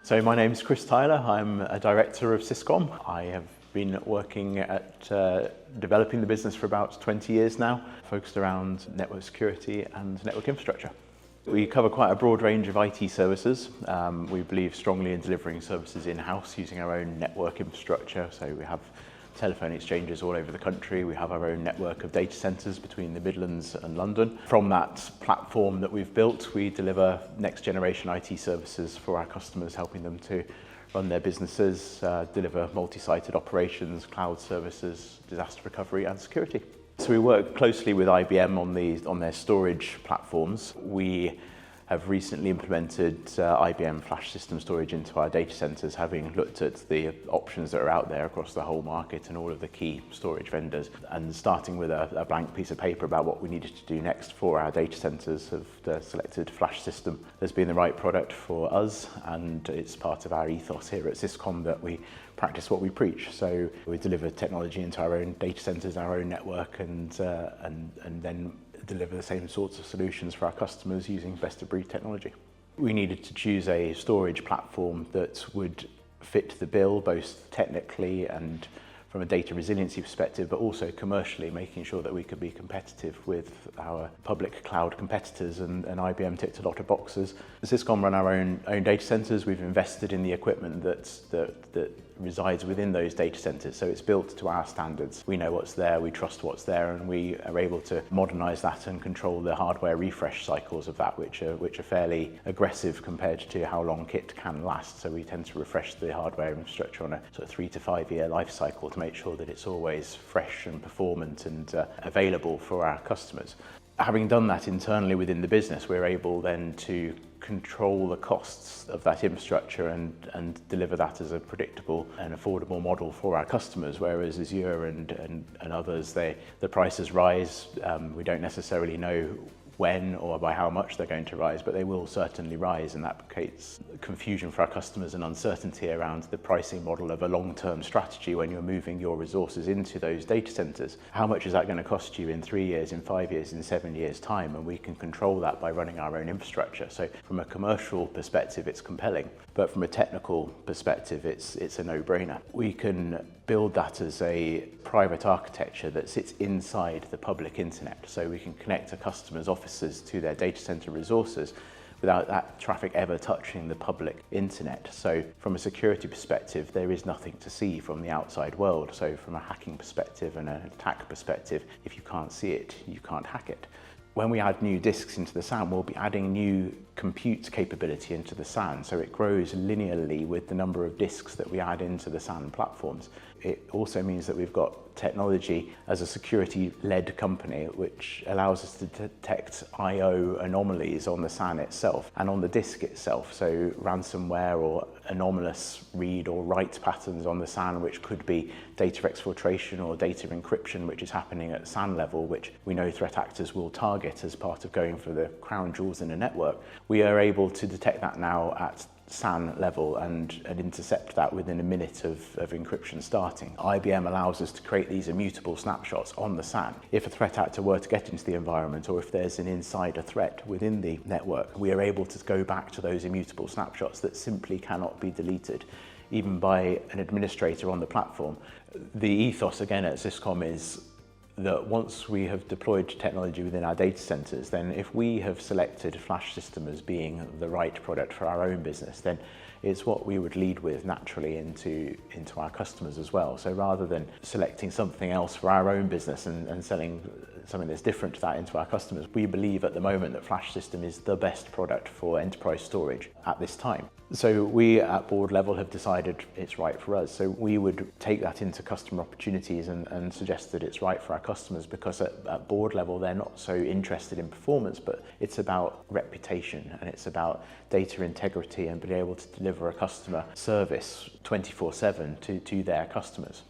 So my name's Chris Tyler. I'm a director of Syscomm. I have been working at developing the business for about 20 years now, focused around network security and network infrastructure. We cover quite a broad range of IT services. We believe strongly in delivering services in-house using our own network infrastructure. So we have telephone exchanges all over the country. We have our own network of data centres between the Midlands and London. From that platform that we've built, we deliver next generation IT services for our customers, helping them to run their businesses, deliver multi-sited operations, cloud services, disaster recovery and security. So we work closely with IBM on their storage platforms. We have recently implemented IBM flash system storage into our data centers, having looked at the options that are out there across the whole market and all of the key storage vendors, and starting with a blank piece of paper about what we needed to do next for our data centers, have selected flash system as being the right product for us, and it's part of our ethos here at Syscomm that we practice what we preach. So we deliver technology into our own data centers, our own network, and then deliver the same sorts of solutions for our customers using best-of-breed technology. We needed to choose a storage platform that would fit the bill, both technically and from a data resiliency perspective, but also commercially, making sure that we could be competitive with our public cloud competitors, and IBM ticked a lot of boxes. Syscomm run our own data centers. We've invested in the equipment that resides within those data centers, so it's built to our standards. We know what's there, we trust what's there, and we are able to modernize that and control the hardware refresh cycles of that, which are fairly aggressive compared to how long kit can last. So we tend to refresh the hardware infrastructure on a sort of 3 to 5 year life cycle to make sure that it's always fresh and performant and available for our customers. Having done that internally within the business, we're able then to control the costs of that infrastructure and deliver that as a predictable and affordable model for our customers, whereas Azure and others, the prices rise. We don't necessarily know when or by how much they're going to rise, but they will certainly rise, and that creates confusion for our customers and uncertainty around the pricing model of a long-term strategy when you're moving your resources into those data centers. How much is that going to cost you in 3 years, in 5 years, in 7 years' time? And we can control that by running our own infrastructure. So from a commercial perspective, it's compelling, but from a technical perspective, it's a no-brainer. We can build that as a private architecture that sits inside the public internet, so we can connect a customer's offices to their data center resources without that traffic ever touching the public internet. So from a security perspective, there is nothing to see from the outside world. So from a hacking perspective and an attack perspective, if you can't see it, you can't hack it. When we add new disks into the SAN, we'll be adding new compute capability into the SAN, so it grows linearly with the number of disks that we add into the SAN platforms. It also means that we've got technology as a security-led company, which allows us to detect I/O anomalies on the SAN itself and on the disk itself. So ransomware or anomalous read or write patterns on the SAN, which could be data exfiltration or data encryption, which is happening at SAN level, which we know threat actors will target as part of going for the crown jewels in a network. We are able to detect that now at SAN level and intercept that within a minute of encryption starting. IBM allows us to create these immutable snapshots on the SAN. If a threat actor were to get into the environment, or if there's an insider threat within the network, we are able to go back to those immutable snapshots that simply cannot be deleted, even by an administrator on the platform. The ethos again at Syscomm is that once we have deployed technology within our data centers, then if we have selected flash system as being the right product for our own business, then it's what we would lead with naturally into our customers as well. So rather than selecting something else for our own business and selling something that's different to that into our customers, we believe at the moment that flash system is the best product for enterprise storage at this time. So we at board level have decided it's right for us. So we would take that into customer opportunities and suggest that it's right for our customers, because at board level they're not so interested in performance, but it's about reputation and it's about data integrity and being able to deliver a customer service 24/7 to their customers.